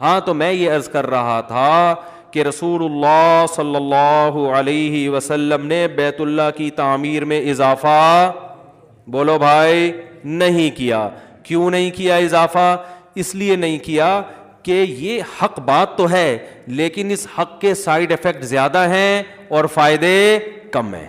ہاں تو میں یہ عرض کر رہا تھا کہ رسول اللہ صلی اللہ علیہ وسلم نے بیت اللہ کی تعمیر میں اضافہ، بولو بھائی، نہیں کیا. کیوں نہیں کیا اضافہ؟ اس لیے نہیں کیا کہ یہ حق بات تو ہے، لیکن اس حق کے سائیڈ افیکٹ زیادہ ہیں اور فائدے کم ہیں.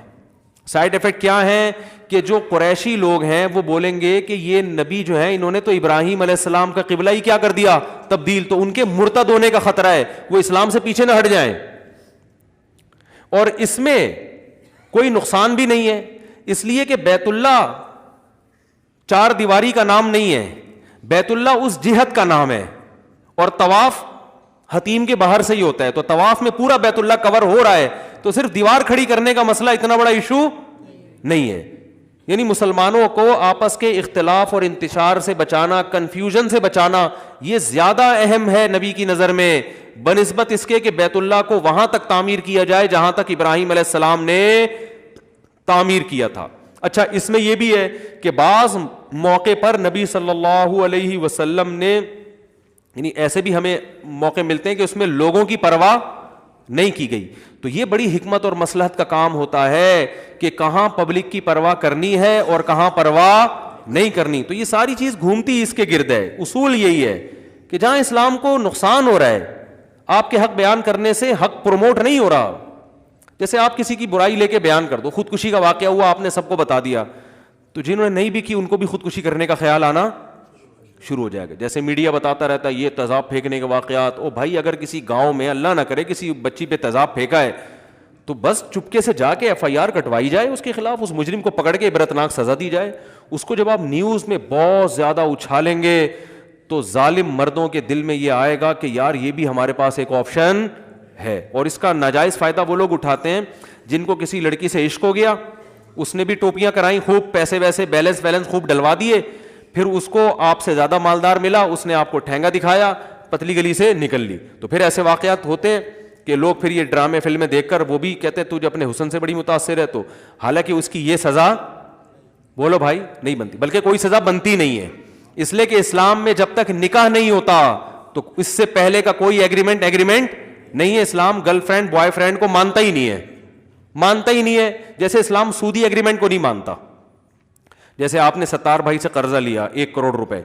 سائیڈ افیکٹ کیا ہیں کہ جو قریشی لوگ ہیں وہ بولیں گے کہ یہ نبی جو ہیں انہوں نے تو ابراہیم علیہ السلام کا قبلہ ہی کیا کر دیا، تبدیل، تو ان کے مرتد ہونے کا خطرہ ہے، وہ اسلام سے پیچھے نہ ہٹ جائیں. اور اس میں کوئی نقصان بھی نہیں ہے، اس لیے کہ بیت اللہ چار دیواری کا نام نہیں ہے، بیت اللہ اس جہت کا نام ہے، اور طواف حتیم کے باہر سے ہی ہوتا ہے. تو طواف میں پورا بیت اللہ کور ہو رہا ہے، تو صرف دیوار کھڑی کرنے کا مسئلہ اتنا بڑا ایشو نہیں ہے. یعنی مسلمانوں کو آپس کے اختلاف اور انتشار سے بچانا، کنفیوژن سے بچانا، یہ زیادہ اہم ہے نبی کی نظر میں بنسبت اس کے کہ بیت اللہ کو وہاں تک تعمیر کیا جائے جہاں تک ابراہیم علیہ السلام نے تعمیر کیا تھا. اچھا، اس میں یہ بھی ہے کہ بعض موقع پر نبی صلی اللہ علیہ وسلم نے، یعنی ایسے بھی ہمیں موقع ملتے ہیں کہ اس میں لوگوں کی پرواہ نہیں کی گئی، تو یہ بڑی حکمت اور مصلحت کا کام ہوتا ہے کہ کہاں پبلک کی پرواہ کرنی ہے اور کہاں پرواہ نہیں کرنی. تو یہ ساری چیز گھومتی اس کے گرد ہے. اصول یہی ہے کہ جہاں اسلام کو نقصان ہو رہا ہے، آپ کے حق بیان کرنے سے حق پروموٹ نہیں ہو رہا. جیسے آپ کسی کی برائی لے کے بیان کر دو، خودکشی کا واقعہ ہوا، آپ نے سب کو بتا دیا، تو جنہوں نے نہیں بھی کی ان کو بھی خودکشی کرنے کا خیال آنا شروع ہو جائے گا. جیسے میڈیا بتاتا رہتا ہے یہ تیزاب پھینکنے کے واقعات، او بھائی اگر کسی گاؤں میں اللہ نہ کرے کسی بچی پہ تیزاب پھینکا ہے تو بس چپکے سے جا کے ایف آئی آر کٹوائی جائے اس کے خلاف، اس مجرم کو پکڑ کے عبرتناک سزا دی جائے. اس کو جب آپ نیوز میں بہت زیادہ اچھالیں گے تو ظالم مردوں کے دل میں یہ آئے گا کہ یار یہ بھی ہمارے پاس ایک آپشن ہے. اور اس کا ناجائز فائدہ وہ لوگ اٹھاتے ہیں جن کو کسی لڑکی سے عشق ہو گیا، اس نے بھی ٹوپیاں کرائیں، خوب پیسے ویسے بیلنس خوب ڈلوا دیے، پھر اس کو آپ سے زیادہ مالدار ملا، اس نے آپ کو ٹھینگا دکھایا، پتلی گلی سے نکل لی. تو پھر ایسے واقعات ہوتے ہیں کہ لوگ پھر یہ ڈرامے فلمیں دیکھ کر وہ بھی کہتے ہیں تجھے اپنے حسن سے بڑی متاثر ہے، تو حالانکہ اس کی یہ سزا، بولو بھائی، نہیں بنتی، بلکہ کوئی سزا بنتی نہیں ہے. اس لیے کہ اسلام میں جب تک نکاح نہیں ہوتا تو اس سے پہلے کا کوئی ایگریمنٹ نہیں ہے. اسلام گرل فرینڈ بوائے فرینڈ کو مانتا ہی نہیں ہے. جیسے اسلام سودی ایگریمنٹ کو نہیں مانتا. جیسے آپ نے ستار بھائی سے قرضہ لیا 1 کروڑ روپے،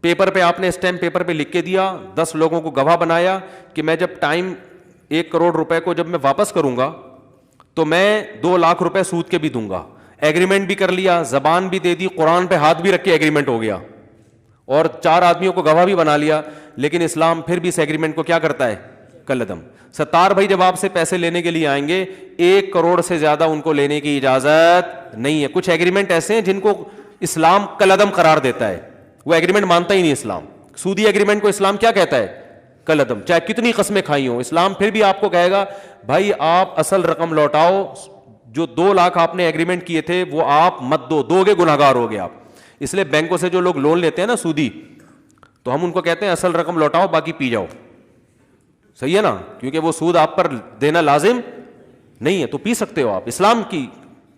پیپر پہ آپ نے اسٹیمپ پیپر پہ لکھ کے دیا، 10 لوگوں کو گواہ بنایا کہ میں جب ٹائم 1 کروڑ روپے کو جب میں واپس کروں گا تو میں 2 لاکھ روپے سود کے بھی دوں گا. ایگریمنٹ بھی کر لیا، زبان بھی دے دی، قرآن پہ ہاتھ بھی رکھ کے ایگریمنٹ ہو گیا، اور 4 آدمیوں کو گواہ بھی بنا لیا. لیکن اسلام پھر بھی اس ایگریمنٹ کو کیا کرتا ہے؟ کالعدم. ستار بھائی جب آپ سے پیسے لینے کے لیے آئیں گے 1 کروڑ سے زیادہ ان کو لینے کی اجازت نہیں ہے. کچھ ایگریمنٹ ایسے ہیں جن کو اسلام کالعدم قرار دیتا ہے، وہ ایگریمنٹ مانتا ہی نہیں اسلام. سودی ایگریمنٹ کو اسلام کیا کہتا ہے؟ کالعدم. چاہے کتنی قسمیں کھائی ہوں، اسلام پھر بھی آپ کو کہے گا بھائی آپ اصل رقم لوٹاؤ، جو 2 لاکھ آپ نے ایگریمنٹ کیے تھے وہ آپ مت دو گے، گناہگار ہو گے آپ. اس لیے بینکوں سے جو لوگ لون لیتے ہیں نا سودی، تو ہم ان کو کہتے ہیں اصل رقم لوٹاؤ باقی پی جاؤ. صحیح ہے نا؟ کیونکہ وہ سود آپ پر دینا لازم نہیں ہے، تو پی سکتے ہو آپ. اسلام کی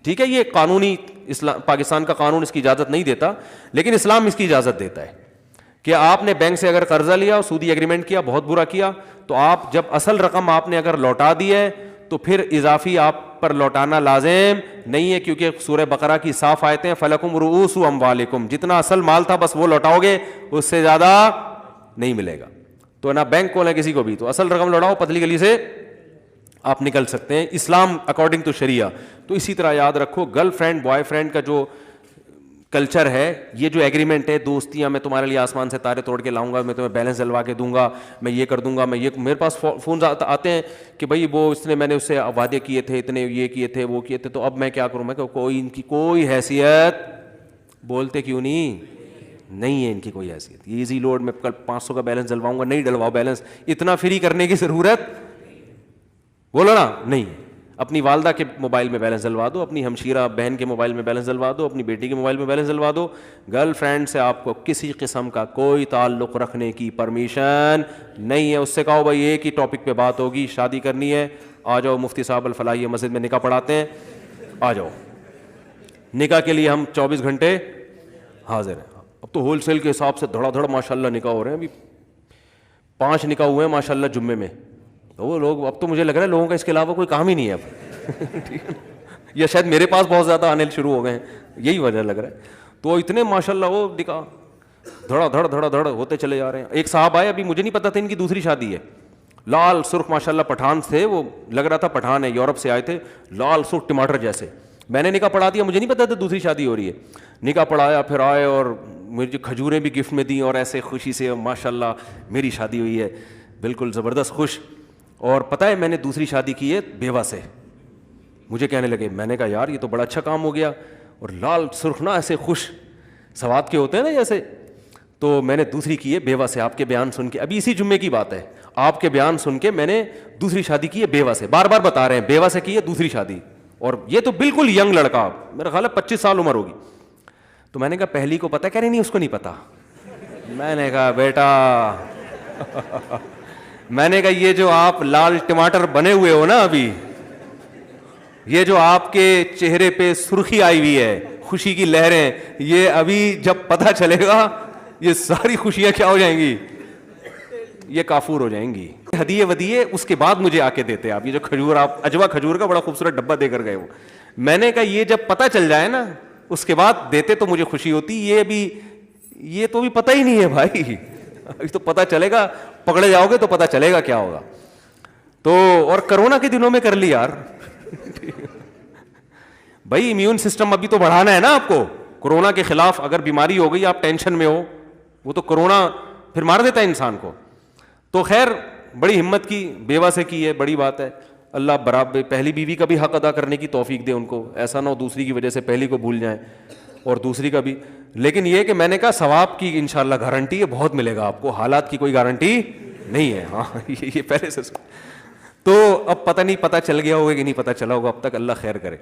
ٹھیک ہے، یہ قانونی اسلام، پاکستان کا قانون اس کی اجازت نہیں دیتا، لیکن اسلام اس کی اجازت دیتا ہے کہ آپ نے بینک سے اگر قرضہ لیا، سودی ایگریمنٹ کیا، بہت برا کیا، تو آپ جب اصل رقم آپ نے اگر لوٹا دی ہے تو پھر اضافی آپ پر لوٹانا لازم نہیں ہے، کیونکہ سورہ بقرہ کی صاف آیتیں فَلَكُمْ رُؤُوسُ أَمْوَالِكُمْ، جتنا اصل مال تھا بس وہ لوٹاؤ گے، اس سے زیادہ نہیں ملے گا. تو نہ بینک کو نہ کسی کو بھی، تو اصل رقم لوٹاؤ، پتلی گلی سے آپ نکل سکتے ہیں اسلام اکارڈنگ ٹو شریعہ. تو اسی طرح یاد رکھو گرل فرینڈ بوائے فرینڈ کا جو کلچر ہے، یہ جو ایگریمنٹ ہے، دوستیاں، میں تمہارے لیے آسمان سے تارے توڑ کے لاؤں گا، میں تمہیں بیلنس دلوا کے دوں گا، میں یہ کر دوں گا، میں یہ، میرے پاس فون آتے ہیں کہ بھائی وہ اس نے، میں نے اس سے وعدے کیے تھے، اتنے یہ کیے تھے، وہ کیے تھے، تو اب میں کیا کروں؟ میں کہ کوئی ان کی کوئی حیثیت، بولتے کیوں نہیں ہے ان کی کوئی حیثیت. یہ ایزی لوڈ میں کل 500 کا بیلنس ڈلواؤں گا، نہیں ڈلواؤ بیلنس، اتنا فری کرنے کی ضرورت، بولو نا، نہیں. اپنی والدہ کے موبائل میں بیلنس ڈلوا دو، اپنی ہمشیرہ بہن کے موبائل میں بیلنس ڈلوا دو، اپنی بیٹی کے موبائل میں بیلنس ڈلوا دو. گرل فرینڈ سے آپ کو کسی قسم کا کوئی تعلق رکھنے کی پرمیشن نہیں ہے. اس سے کہو بھائی ایک ہی ٹاپک پہ بات ہوگی، شادی کرنی ہے، آ جاؤ مفتی صاحب الفلاحیہ مسجد میں نکاح پڑھاتے ہیں، آ جاؤ، نکاح کے لیے ہم 24 گھنٹے حاضر ہیں. اب تو ہول سیل کے حساب سے دھڑا دھڑ ماشاء اللہ نکاح ہو رہے ہیں. ابھی 5 نکاح ہوئے ہیں ماشاء اللہ جمعے میں. تو وہ لوگ, اب تو مجھے لگ رہا ہے لوگوں کا اس کے علاوہ کوئی کام ہی نہیں ہے اب. یا شاید میرے پاس بہت زیادہ آنے شروع ہو گئے ہیں, یہی وجہ لگ رہا ہے. تو اتنے ماشاء اللہ وہ نکاح دھڑا دھڑ دھڑا دھڑ ہوتے چلے جا رہے ہیں. ایک صاحب آئے, ابھی مجھے نہیں پتا تھا ان کی دوسری شادی ہے, لال سرخ ماشاء اللہ پٹھان تھے, وہ لگ رہا تھا پٹھان ہے, یورپ سے آئے تھے, لال سرخ ٹماٹر جیسے. میں نے نکاح پڑھا دیا, مجھے نہیں پتا تھا دوسری شادی ہو رہی ہے. نکاح پڑھایا, پھر آئے اور مجھے کھجوریں بھی گفٹ میں دیں, اور ایسے خوشی سے ماشاء اللہ میری شادی ہوئی ہے, بالکل زبردست خوش. اور پتہ ہے میں نے دوسری شادی کی ہے بیوہ سے. مجھے کہنے لگے, میں نے کہا یار یہ تو بڑا اچھا کام ہو گیا, اور لال سرخ نا ایسے خوش سواد کے ہوتے ہیں نا جیسے. تو میں نے دوسری کی ہے بیوہ سے. آپ کے بیان سن کے, ابھی اسی جمعے کی بات ہے, آپ کے بیان سن کے میں نے دوسری شادی کی ہے بیوہ سے. بار بار بتا رہے ہیں بیوہ سے کی ہے دوسری شادی, اور یہ تو بالکل ینگ لڑکا, میرا خیال ہے 25 سال عمر ہوگی. تو میں نے کہا پہلی کو پتا, کہہ رہے نہیں اس کو نہیں پتا. میں نے کہا بیٹا میں نے کہا یہ جو آپ لال ٹماٹر بنے ہوئے ہو نا ابھی, یہ جو آپ کے چہرے پہ سرخی آئی ہوئی ہے, خوشی کی لہریں, یہ ابھی جب پتہ چلے گا یہ ساری خوشیاں کیا ہو جائیں گی, یہ کافور ہو جائیں گی. ہدیے ودیے اس کے بعد مجھے آ کے دیتے آپ, یہ جو کھجور, آپ اجوا کھجور کا بڑا خوبصورت ڈبہ دے کر گئے وہ. میں نے کہا یہ جب پتہ چل جائے نا اس کے بعد دیتے تو مجھے خوشی ہوتی, یہ تو بھی پتہ ہی نہیں ہے بھائی, ابھی تو پتہ چلے گا, پکڑے جاؤ گے تو پتہ چلے گا کیا ہوگا. تو اور کرونا کے دنوں میں کر لی یار بھائی, امیون سسٹم ابھی تو بڑھانا ہے نا آپ کو. کرونا کے خلاف اگر بیماری ہو گئی, آپ ٹینشن میں ہو, وہ تو کرونا پھر مار دیتا ہے انسان کو. تو خیر بڑی ہمت کی, بیوہ سے کی ہے, بڑی بات ہے. اللہ برابر پہلی بیوی کا بھی حق ادا کرنے کی توفیق دے ان کو, ایسا نہ ہو دوسری کی وجہ سے پہلی کو بھول جائیں, اور دوسری کا بھی. لیکن یہ کہ میں نے کہا ثواب کی انشاءاللہ گارنٹی ہے, بہت ملے گا آپ کو, حالات کی کوئی گارنٹی نہیں ہے. ہاں یہ پہلے سے. تو اب پتہ نہیں پتہ چل گیا ہوگا کہ نہیں پتہ چلا ہوگا, اب تک اللہ خیر کرے.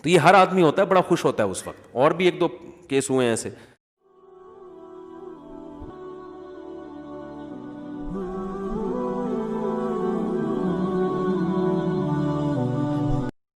تو یہ ہر آدمی ہوتا ہے, بڑا خوش ہوتا ہے اس وقت. اور بھی 1-2 کیس ہوئے ہیں ایسے.